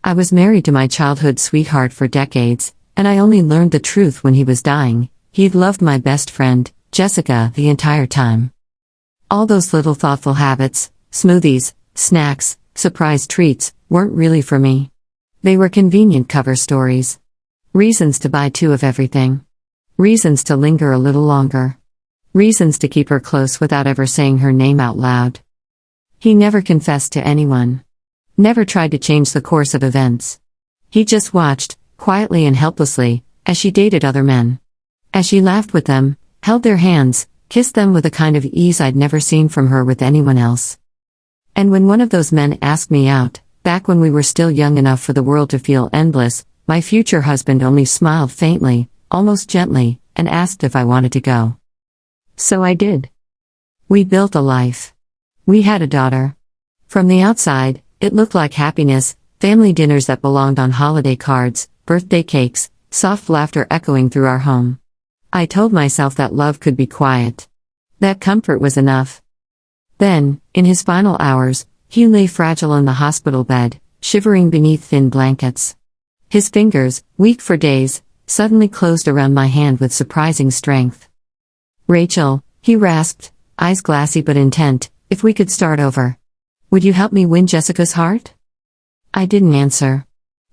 I was married to my childhood sweetheart for decades, and I only learned the truth when he was dying. He'd loved my best friend, Jessica, the entire time. All those little thoughtful habits, smoothies, snacks, surprise treats, weren't really for me. They were convenient cover stories. Reasons to buy two of everything. Reasons to linger a little longer. Reasons to keep her close without ever saying her name out loud. He never confessed to anyone. Never tried to change the course of events. He just watched, quietly and helplessly, as she dated other men. As she laughed with them, held their hands, kissed them with a kind of ease I'd never seen from her with anyone else. And when one of those men asked me out, back when we were still young enough for the world to feel endless, my future husband only smiled faintly, almost gently, and asked if I wanted to go. So I did. We built a life. We had a daughter. From the outside, it looked like happiness, family dinners that belonged on holiday cards, birthday cakes, soft laughter echoing through our home. I told myself that love could be quiet. That comfort was enough. Then, in his final hours, he lay fragile in the hospital bed, shivering beneath thin blankets. His fingers, weak for days, suddenly closed around my hand with surprising strength. "Rachel," he rasped, eyes glassy but intent, "if we could start over. Would you help me win Jessica's heart?" I didn't answer.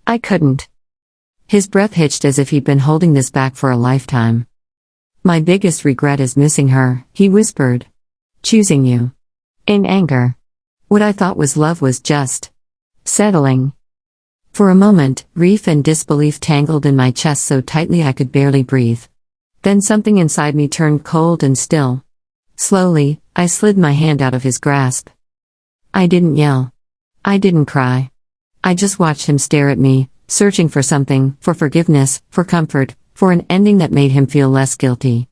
I couldn't. His breath hitched as if he'd been holding this back for a lifetime. "My biggest regret is missing her," he whispered. "Choosing you. In anger. What I thought was love was just settling." For a moment, grief and disbelief tangled in my chest so tightly I could barely breathe. Then something inside me turned cold and still. Slowly, I slid my hand out of his grasp. I didn't yell. I didn't cry. I just watched him stare at me, searching for something, for forgiveness, for comfort, for an ending that made him feel less guilty.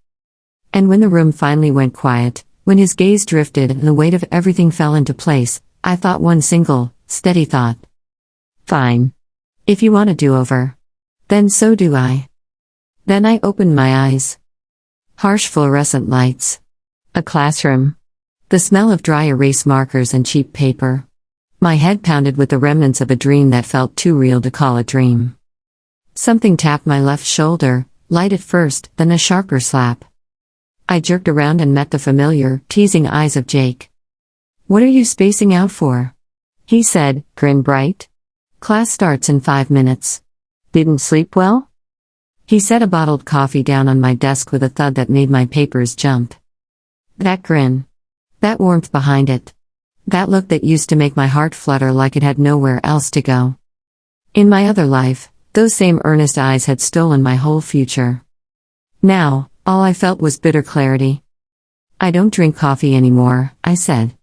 And when the room finally went quiet, when his gaze drifted and the weight of everything fell into place, I thought one single, steady thought. Fine. If you want a do-over. Then so do I. Then I opened my eyes. Harsh fluorescent lights. A classroom. The smell of dry erase markers and cheap paper. My head pounded with the remnants of a dream that felt too real to call a dream. Something tapped my left shoulder, light at first, then a sharper slap. I jerked around and met the familiar, teasing eyes of Jake. "What are you spacing out for?" he said, grin bright. "Class starts in 5 minutes. Didn't sleep well?" He set a bottled coffee down on my desk with a thud that made my papers jump. That grin. That warmth behind it. That look that used to make my heart flutter like it had nowhere else to go. In my other life, those same earnest eyes had stolen my whole future. Now, all I felt was bitter clarity. "I don't drink coffee anymore," I said.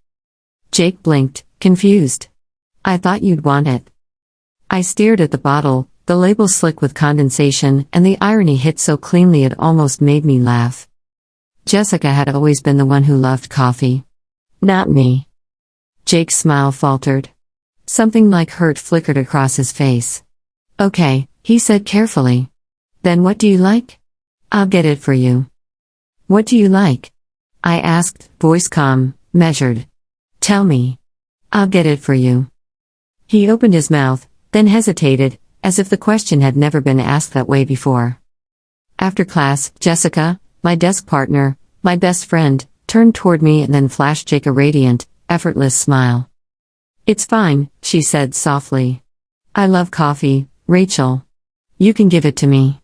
Jake blinked, confused. "I thought you'd want it." I stared at the bottle, the label slick with condensation, and the irony hit so cleanly it almost made me laugh. Jessica had always been the one who loved coffee. Not me. Jake's smile faltered. Something like hurt flickered across his face. "Okay," he said carefully. "Then what do you like? I'll get it for you." "What do you like?" I asked, voice calm, measured. "Tell me. I'll get it for you." He opened his mouth, then hesitated, as if the question had never been asked that way before. After class, Jessica, my desk partner, my best friend, turned toward me and then flashed Jake a radiant, effortless smile. "It's fine," she said softly. "I love coffee, Rachel. You can give it to me."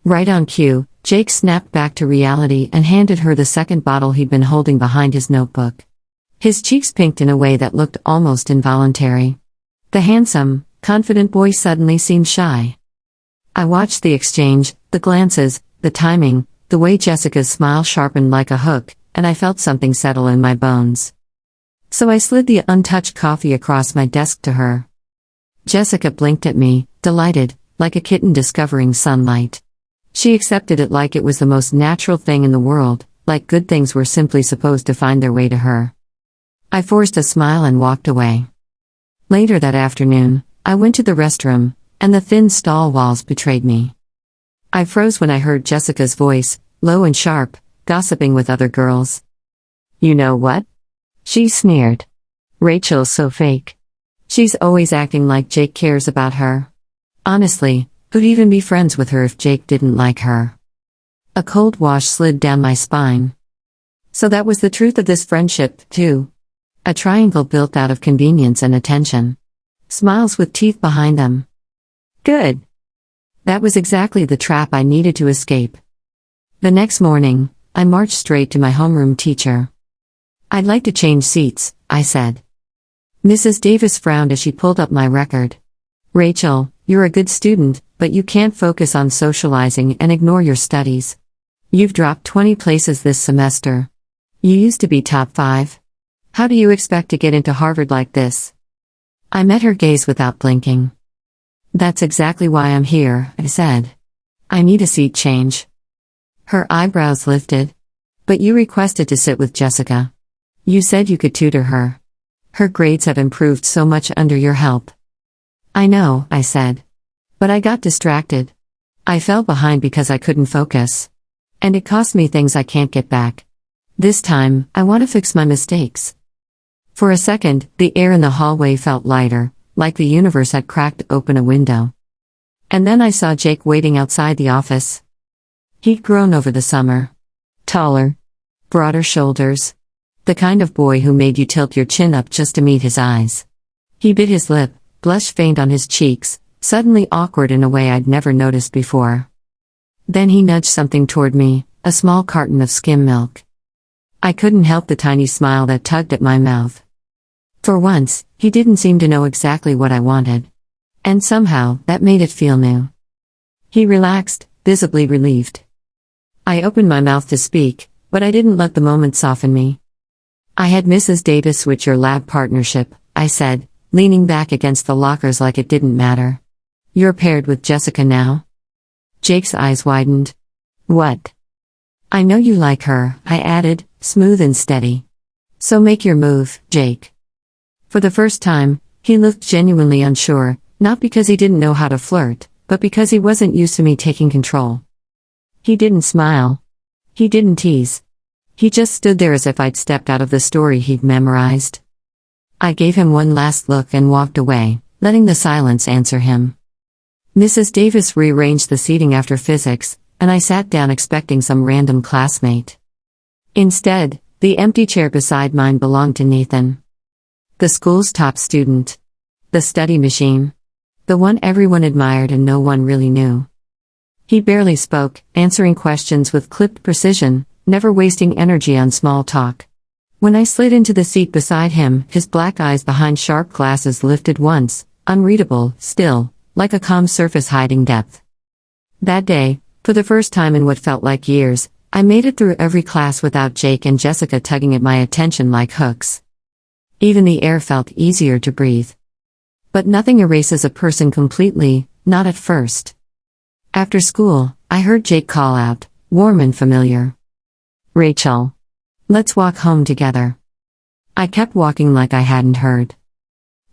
Right on cue, Jake snapped back to reality and handed her the second bottle he'd been holding behind his notebook. His cheeks pinked in a way that looked almost involuntary. The handsome, confident boy suddenly seemed shy. I watched the exchange, the glances, the timing, the way Jessica's smile sharpened like a hook, and I felt something settle in my bones. So I slid the untouched coffee across my desk to her. Jessica blinked at me, delighted, like a kitten discovering sunlight. She accepted it like it was the most natural thing in the world, like good things were simply supposed to find their way to her. I forced a smile and walked away. Later that afternoon, I went to the restroom, and the thin stall walls betrayed me. I froze when I heard Jessica's voice, low and sharp, gossiping with other girls. "You know what?" she sneered. "Rachel's so fake. She's always acting like Jake cares about her. Honestly, who'd even be friends with her if Jake didn't like her? A cold wash slid down my spine. So that was the truth of this friendship, too. A triangle built out of convenience and attention. Smiles with teeth behind them. Good. That was exactly the trap I needed to escape. The next morning, I marched straight to my homeroom teacher. "I'd like to change seats," I said. Mrs. Davis frowned as she pulled up my record. "Rachel, you're a good student, but you can't focus on socializing and ignore your studies. You've dropped 20 places this semester. You used to be top 5. How do you expect to get into Harvard like this?" I met her gaze without blinking. "That's exactly why I'm here," I said. "I need a seat change." Her eyebrows lifted. "But you requested to sit with Jessica. You said you could tutor her. Her grades have improved so much under your help." "I know," I said. "But I got distracted. I fell behind because I couldn't focus. And it cost me things I can't get back. This time, I want to fix my mistakes." For a second, the air in the hallway felt lighter, like the universe had cracked open a window. And then I saw Jake waiting outside the office. He'd grown over the summer. Taller. Broader shoulders. The kind of boy who made you tilt your chin up just to meet his eyes. He bit his lip, blush faint on his cheeks, suddenly awkward in a way I'd never noticed before. Then he nudged something toward me, a small carton of skim milk. I couldn't help the tiny smile that tugged at my mouth. For once, he didn't seem to know exactly what I wanted. And somehow, that made it feel new. He relaxed, visibly relieved. I opened my mouth to speak, but I didn't let the moment soften me. "I had Mrs. Davis switch your lab partnership," I said, leaning back against the lockers like it didn't matter. "You're paired with Jessica now?" Jake's eyes widened. "What?" "I know you like her," I added, smooth and steady. "So make your move, Jake." For the first time, he looked genuinely unsure, not because he didn't know how to flirt, but because he wasn't used to me taking control. He didn't smile. He didn't tease. He just stood there as if I'd stepped out of the story he'd memorized. I gave him one last look and walked away, letting the silence answer him. Mrs. Davis rearranged the seating after physics, and I sat down expecting some random classmate. Instead, the empty chair beside mine belonged to Nathan. The school's top student. The study machine. The one everyone admired and no one really knew. He barely spoke, answering questions with clipped precision, never wasting energy on small talk. When I slid into the seat beside him, his black eyes behind sharp glasses lifted once, unreadable, still, like a calm surface hiding depth. That day, for the first time in what felt like years, I made it through every class without Jake and Jessica tugging at my attention like hooks. Even the air felt easier to breathe. But nothing erases a person completely, not at first. After school, I heard Jake call out, warm and familiar. "Rachel. Let's walk home together." I kept walking like I hadn't heard.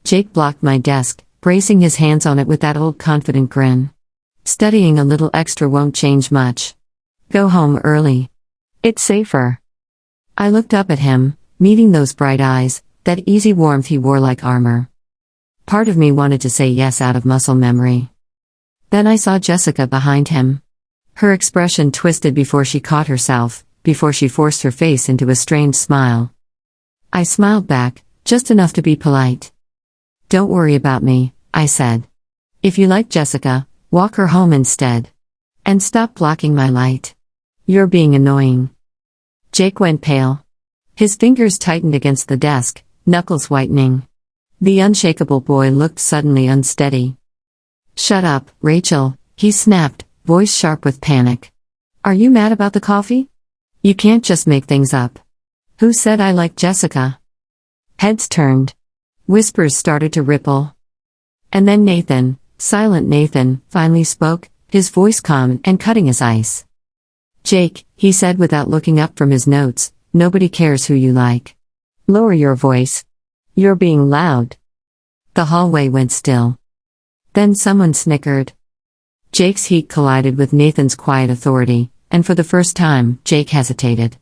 Jake blocked my desk, bracing his hands on it with that old confident grin. "Studying a little extra won't change much. Go home early. It's safer." I looked up at him, meeting those bright eyes, that easy warmth he wore like armor. Part of me wanted to say yes out of muscle memory. Then I saw Jessica behind him. Her expression twisted before she caught herself, before she forced her face into a strained smile. I smiled back, just enough to be polite. "Don't worry about me," I said. "If you like Jessica, walk her home instead. And stop blocking my light. You're being annoying." Jake went pale. His fingers tightened against the desk, knuckles whitening. The unshakable boy looked suddenly unsteady. "Shut up, Rachel," he snapped, voice sharp with panic. "Are you mad about the coffee? You can't just make things up. Who said I like Jessica?" Heads turned. Whispers started to ripple. And then Nathan, silent Nathan, finally spoke, his voice calm and cutting as ice. "Jake," he said without looking up from his notes, "nobody cares who you like. Lower your voice. You're being loud." The hallway went still. Then someone snickered. Jake's heat collided with Nathan's quiet authority, and for the first time, Jake hesitated.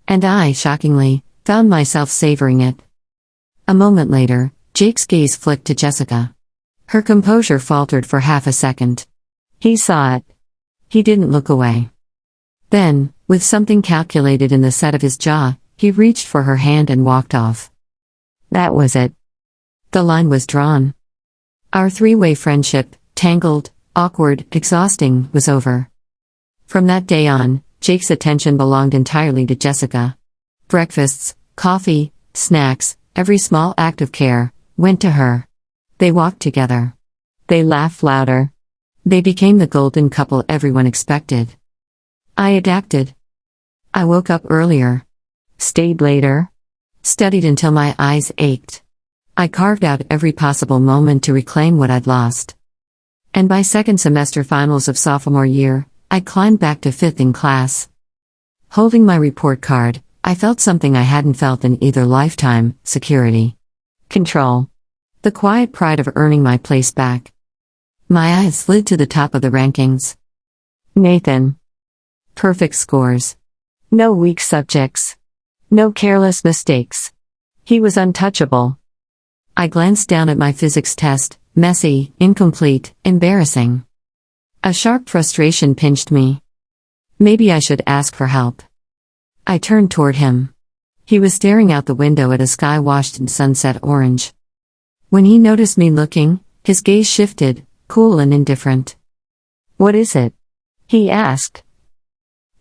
And I, shockingly, found myself savoring it. A moment later, Jake's gaze flicked to Jessica. Her composure faltered for half a second. He saw it. He didn't look away. Then, with something calculated in the set of his jaw, he reached for her hand and walked off. That was it. The line was drawn. Our three-way friendship, tangled, awkward, exhausting, was over. From that day on, Jake's attention belonged entirely to Jessica. Breakfasts, coffee, snacks, every small act of care, went to her. They walked together. They laughed louder. They became the golden couple everyone expected. I adapted. I woke up earlier. Stayed later. Studied until my eyes ached. I carved out every possible moment to reclaim what I'd lost. And by second semester finals of sophomore year, I climbed back to fifth in class. Holding my report card, I felt something I hadn't felt in either lifetime: security. Control. The quiet pride of earning my place back. My eyes slid to the top of the rankings. Nathan. Perfect scores. No weak subjects. No careless mistakes. He was untouchable. I glanced down at my physics test, messy, incomplete, embarrassing. A sharp frustration pinched me. Maybe I should ask for help. I turned toward him. He was staring out the window at a sky washed in sunset orange. When he noticed me looking, his gaze shifted, cool and indifferent. "What is it?" he asked.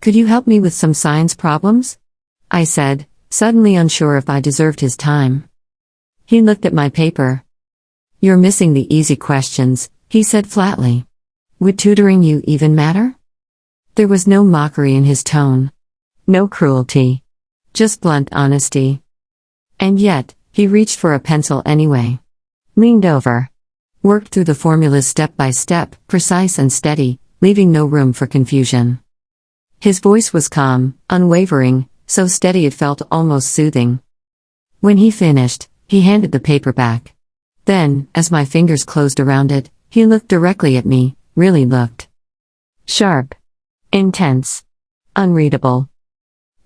"Could you help me with some science problems?" I said, suddenly unsure if I deserved his time. He looked at my paper. "You're missing the easy questions," he said flatly. "Would tutoring you even matter?" There was no mockery in his tone. No cruelty. Just blunt honesty. And yet, he reached for a pencil anyway. Leaned over. Worked through the formulas step by step, precise and steady, leaving no room for confusion. His voice was calm, unwavering, so steady it felt almost soothing. When he finished, he handed the paper back. Then, as my fingers closed around it, he looked directly at me, really looked. Sharp. Intense. Unreadable.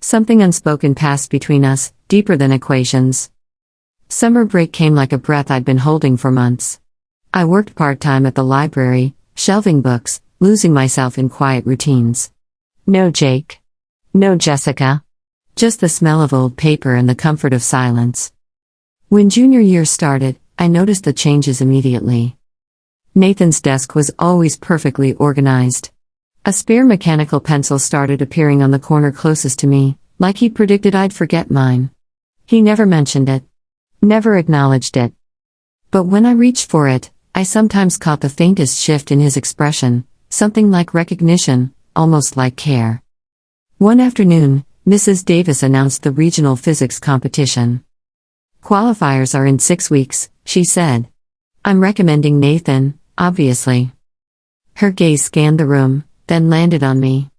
Something unspoken passed between us, deeper than equations. Summer break came like a breath I'd been holding for months. I worked part-time at the library, shelving books, losing myself in quiet routines. No Jake. No Jessica. Just the smell of old paper and the comfort of silence. When junior year started, I noticed the changes immediately. Nathan's desk was always perfectly organized. A spare mechanical pencil started appearing on the corner closest to me, like he predicted I'd forget mine. He never mentioned it. Never acknowledged it. But when I reached for it, I sometimes caught the faintest shift in his expression, something like recognition, almost like care. One afternoon, Mrs. Davis announced the regional physics competition. "Qualifiers are in 6 weeks," she said. "I'm recommending Nathan, obviously." Her gaze scanned the room, then landed on me.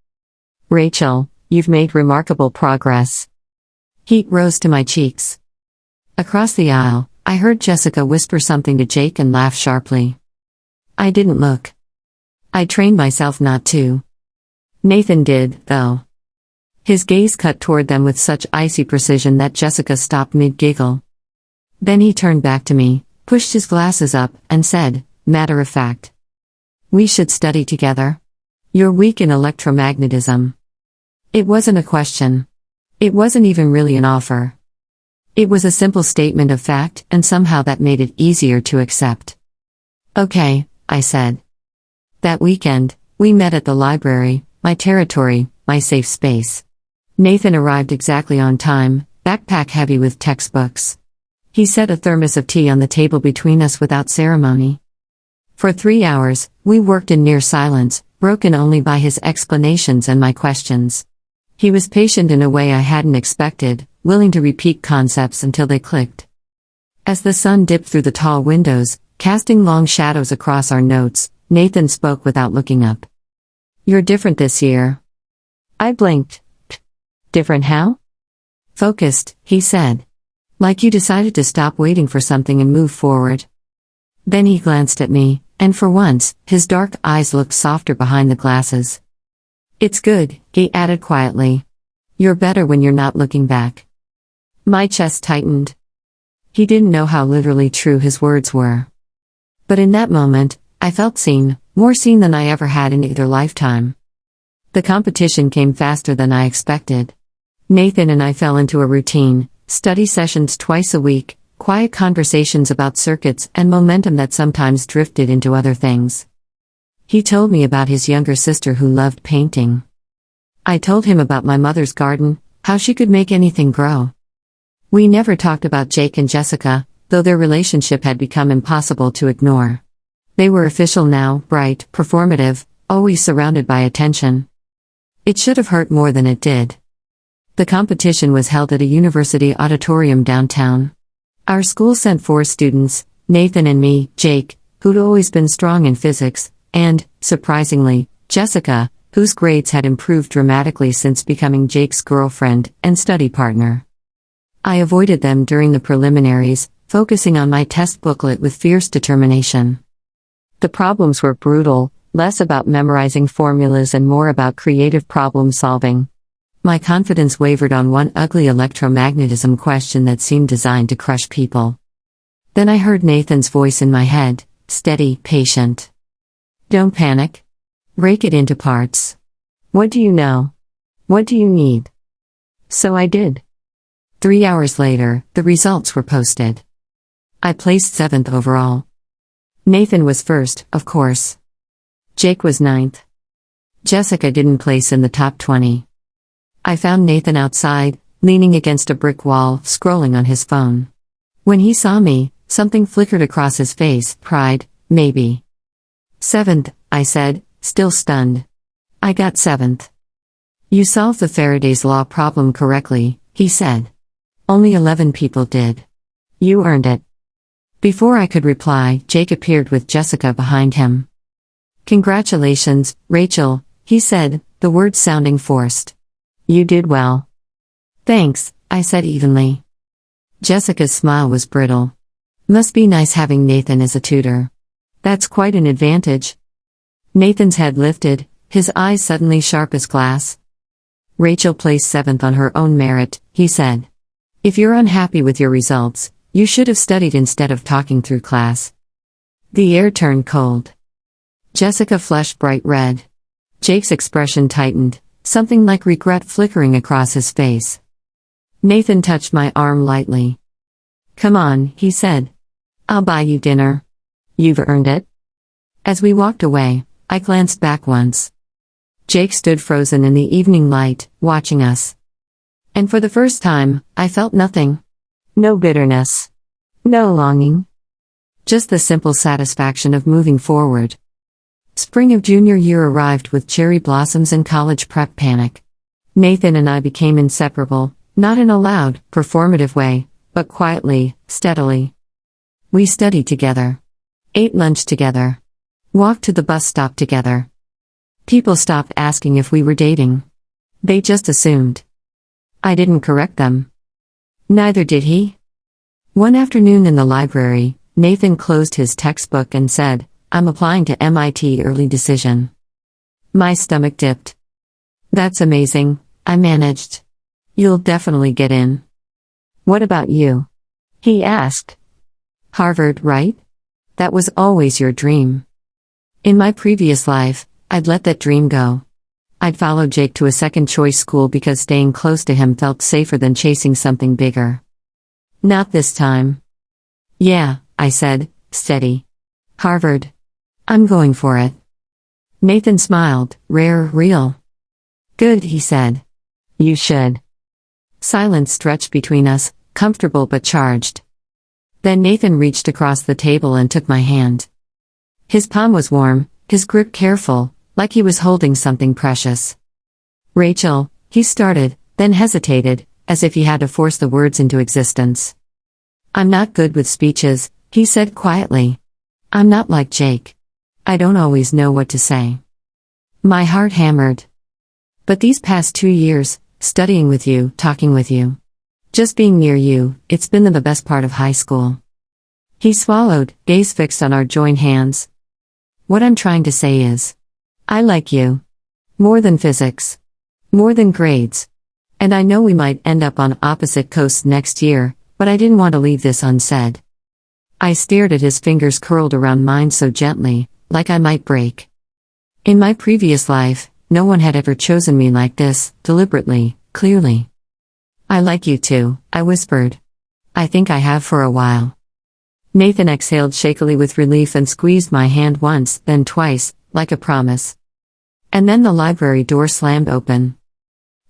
"Rachel, you've made remarkable progress." Heat rose to my cheeks. Across the aisle, I heard Jessica whisper something to Jake and laugh sharply. I didn't look. I trained myself not to. Nathan did, though. His gaze cut toward them with such icy precision that Jessica stopped mid-giggle. Then he turned back to me, pushed his glasses up, and said, matter of fact, "We should study together. You're weak in electromagnetism." It wasn't a question. It wasn't even really an offer. It was a simple statement of fact, and somehow that made it easier to accept. "Okay," I said. That weekend, we met at the library, my territory, my safe space. Nathan arrived exactly on time, backpack heavy with textbooks. He set a thermos of tea on the table between us without ceremony. For 3 hours, we worked in near silence, broken only by his explanations and my questions. He was patient in a way I hadn't expected, willing to repeat concepts until they clicked. As the sun dipped through the tall windows, casting long shadows across our notes, Nathan spoke without looking up. "You're different this year." I blinked. "Different how?" "Focused," he said. "Like you decided to stop waiting for something and move forward." Then he glanced at me, and for once, his dark eyes looked softer behind the glasses. "It's good," he added quietly. "You're better when you're not looking back." My chest tightened. He didn't know how literally true his words were. But in that moment, I felt seen, more seen than I ever had in either lifetime. The competition came faster than I expected. Nathan and I fell into a routine, study sessions twice a week, quiet conversations about circuits and momentum that sometimes drifted into other things. He told me about his younger sister who loved painting. I told him about my mother's garden, how she could make anything grow. We never talked about Jake and Jessica, though their relationship had become impossible to ignore. They were official now, bright, performative, always surrounded by attention. It should have hurt more than it did. The competition was held at a university auditorium downtown. Our school sent 4 students, Nathan and me, Jake, who'd always been strong in physics, and, surprisingly, Jessica, whose grades had improved dramatically since becoming Jake's girlfriend and study partner. I avoided them during the preliminaries, focusing on my test booklet with fierce determination. The problems were brutal, less about memorizing formulas and more about creative problem solving. My confidence wavered on one ugly electromagnetism question that seemed designed to crush people. Then I heard Nathan's voice in my head, steady, patient. Don't panic. Break it into parts. What do you know? What do you need? So I did. 3 hours later, the results were posted. I placed 7th overall. Nathan was first, of course. Jake was 9th. Jessica didn't place in the top 20. I found Nathan outside, leaning against a brick wall, scrolling on his phone. When he saw me, something flickered across his face, pride, maybe. 7th, I said, still stunned. I got 7th. You solved the Faraday's law problem correctly, he said. Only 11 people did. You earned it. Before I could reply, Jake appeared with Jessica behind him. Congratulations, Rachel, he said, the words sounding forced. You did well. Thanks, I said evenly. Jessica's smile was brittle. Must be nice having Nathan as a tutor. That's quite an advantage. Nathan's head lifted, his eyes suddenly sharp as glass. Rachel placed 7th on her own merit, he said. If you're unhappy with your results, you should have studied instead of talking through class. The air turned cold. Jessica flushed bright red. Jake's expression tightened, something like regret flickering across his face. Nathan touched my arm lightly. Come on, he said. I'll buy you dinner. You've earned it. As we walked away, I glanced back once. Jake stood frozen in the evening light, watching us. And for the first time, I felt nothing. No bitterness. No longing. Just the simple satisfaction of moving forward. Spring of junior year arrived with cherry blossoms and college prep panic. Nathan and I became inseparable, not in a loud, performative way, but quietly, steadily. We studied together. Ate lunch together. Walked to the bus stop together. People stopped asking if we were dating. They just assumed. I didn't correct them. Neither did he. One afternoon in the library, Nathan closed his textbook and said, I'm applying to MIT early decision. My stomach dipped. That's amazing, I managed. You'll definitely get in. What about you? He asked. Harvard, right? That was always your dream. In my previous life, I'd let that dream go. I'd follow Jake to a second-choice school because staying close to him felt safer than chasing something bigger. Not this time. Yeah, I said, steady. Harvard. I'm going for it. Nathan smiled, rare, real. Good, he said. You should. Silence stretched between us, comfortable but charged. Then Nathan reached across the table and took my hand. His palm was warm, his grip careful, like he was holding something precious. Rachel, he started, then hesitated, as if he had to force the words into existence. I'm not good with speeches, he said quietly. I'm not like Jake. I don't always know what to say. My heart hammered. But these past 2 years, studying with you, talking with you, just being near you, it's been the best part of high school. He swallowed, gaze fixed on our joined hands. What I'm trying to say is, I like you. More than physics. More than grades. And I know we might end up on opposite coasts next year, But I didn't want to leave this unsaid. I stared at his fingers curled around mine so gently, like I might break. In my previous life, no one had ever chosen me like this, deliberately, clearly. I like you too, I whispered. I think I have for a while. Nathan exhaled shakily with relief and squeezed my hand once, then twice, like a promise. And then the library door slammed open.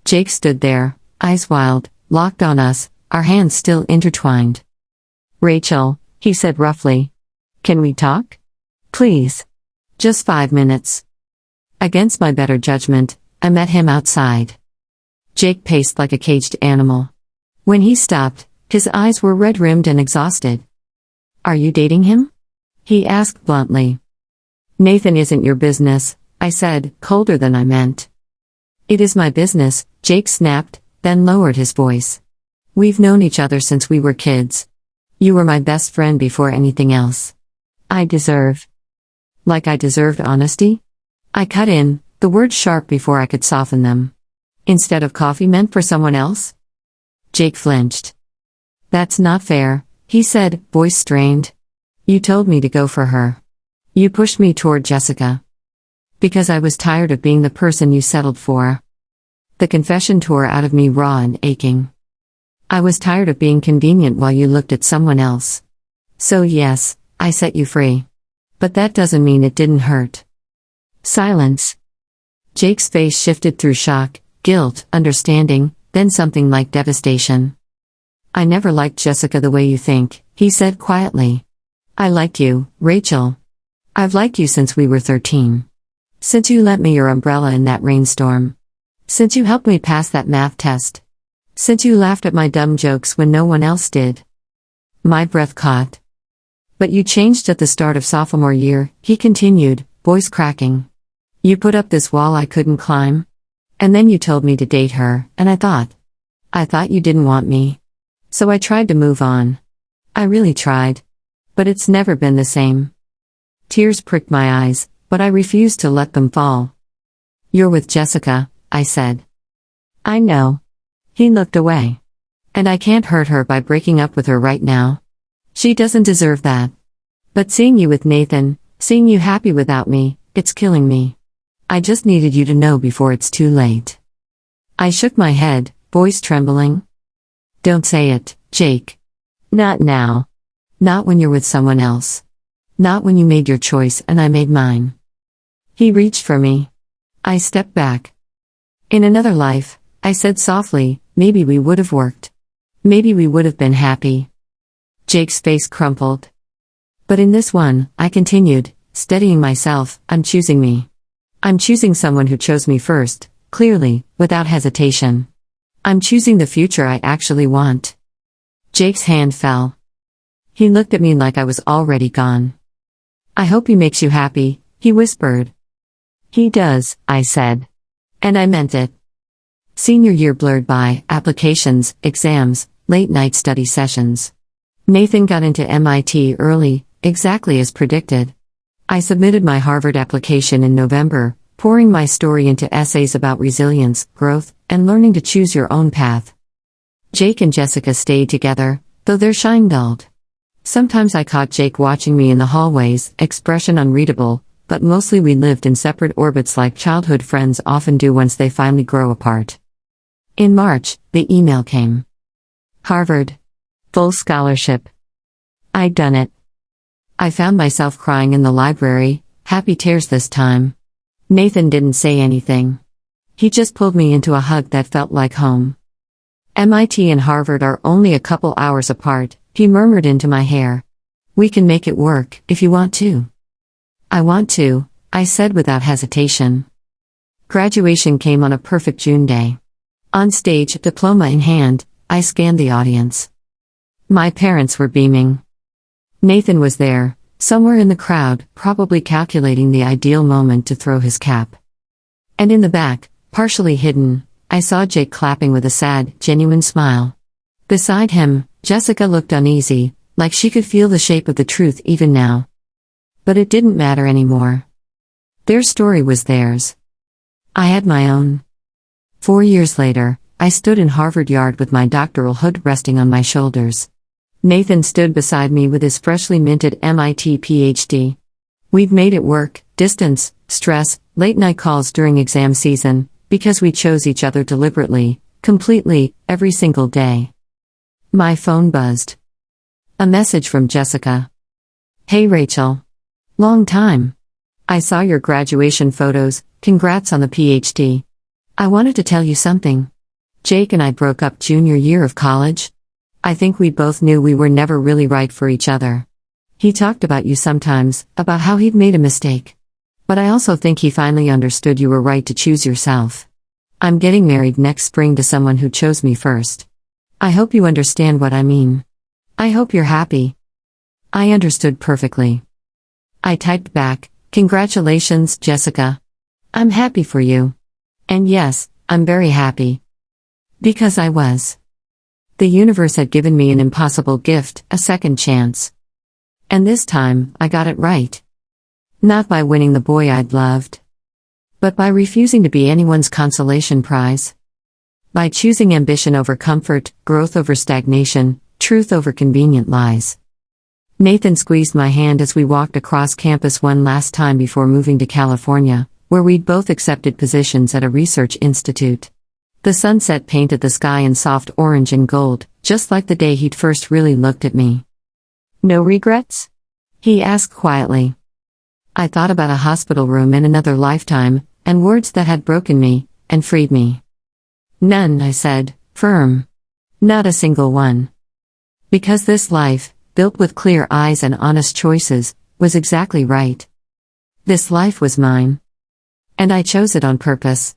Jake stood there, eyes wild, locked on us, our hands still intertwined. Rachel, he said roughly. Can we talk? Please. Just 5 minutes. Against my better judgment, I met him outside. Jake paced like a caged animal. When he stopped, his eyes were red-rimmed and exhausted. Are you dating him? He asked bluntly. Nathan isn't your business, I said, colder than I meant. It is my business, Jake snapped, then lowered his voice. We've known each other since we were kids. You were my best friend before anything else. I deserved honesty? I cut in, the words sharp before I could soften them. Instead of coffee meant for someone else? Jake flinched. That's not fair, he said, voice strained. You told me to go for her. You pushed me toward Jessica. Because I was tired of being the person you settled for. The confession tore out of me raw and aching. I was tired of being convenient while you looked at someone else. So yes, I set you free. But that doesn't mean it didn't hurt. Silence. Jake's face shifted through shock, guilt, understanding, then something like devastation. I never liked Jessica the way you think, he said quietly. I like you, Rachel. I've liked you since we were 13. Since you lent me your umbrella in that rainstorm. Since you helped me pass that math test. Since you laughed at my dumb jokes when no one else did. My breath caught. But you changed at the start of sophomore year, he continued, voice cracking. You put up this wall I couldn't climb. And then you told me to date her, and I thought you didn't want me. So I tried to move on. I really tried. But it's never been the same. Tears pricked my eyes, but I refused to let them fall. You're with Jessica, I said. I know. He looked away. And I can't hurt her by breaking up with her right now. She doesn't deserve that. But seeing you with Nathan, seeing you happy without me, it's killing me. I just needed you to know before it's too late. I shook my head, voice trembling. Don't say it, Jake. Not now. Not when you're with someone else. Not when you made your choice and I made mine. He reached for me. I stepped back. In another life, I said softly, maybe we would have worked. Maybe we would have been happy. Jake's face crumpled. But in this one, I continued, steadying myself, I'm choosing me. I'm choosing someone who chose me first, clearly, without hesitation. I'm choosing the future I actually want. Jake's hand fell. He looked at me like I was already gone. I hope he makes you happy, he whispered. He does, I said. And I meant it. Senior year blurred by, applications, exams, late-night study sessions. Nathan got into MIT early, exactly as predicted. I submitted my Harvard application in November, pouring my story into essays about resilience, growth, and learning to choose your own path. Jake and Jessica stayed together, though their shine dulled. Sometimes I caught Jake watching me in the hallways, expression unreadable, but mostly we lived in separate orbits like childhood friends often do once they finally grow apart. In March, the email came. Harvard. Full scholarship. I'd done it. I found myself crying in the library, happy tears this time. Nathan didn't say anything. He just pulled me into a hug that felt like home. MIT and Harvard are only a couple hours apart, he murmured into my hair. We can make it work, if you want to. I want to, I said without hesitation. Graduation came on a perfect June day. On stage, diploma in hand, I scanned the audience. My parents were beaming. Nathan was there, somewhere in the crowd, probably calculating the ideal moment to throw his cap. And in the back, partially hidden, I saw Jake clapping with a sad, genuine smile. Beside him, Jessica looked uneasy, like she could feel the shape of the truth even now. But it didn't matter anymore. Their story was theirs. I had my own. 4 years later, I stood in Harvard Yard with my doctoral hood resting on my shoulders. Nathan stood beside me with his freshly minted MIT PhD. We'd made it work, distance, stress, late-night calls during exam season, because we chose each other deliberately, completely, every single day. My phone buzzed. A message from Jessica. Hey Rachel. Long time. I saw your graduation photos, congrats on the PhD. I wanted to tell you something. Jake and I broke up junior year of college. I think we both knew we were never really right for each other. He talked about you sometimes, about how he'd made a mistake. But I also think he finally understood you were right to choose yourself. I'm getting married next spring to someone who chose me first. I hope you understand what I mean. I hope you're happy. I understood perfectly. I typed back, congratulations, Jessica. I'm happy for you. And yes, I'm very happy. Because I was. The universe had given me an impossible gift, a second chance. And this time, I got it right. Not by winning the boy I'd loved. But by refusing to be anyone's consolation prize. By choosing ambition over comfort, growth over stagnation, truth over convenient lies. Nathan squeezed my hand as we walked across campus one last time before moving to California, where we'd both accepted positions at a research institute. The sunset painted the sky in soft orange and gold, just like the day he'd first really looked at me. No regrets? He asked quietly. I thought about a hospital room in another lifetime, and words that had broken me, and freed me. None, I said, firm. Not a single one. Because this life, built with clear eyes and honest choices, was exactly right. This life was mine. And I chose it on purpose.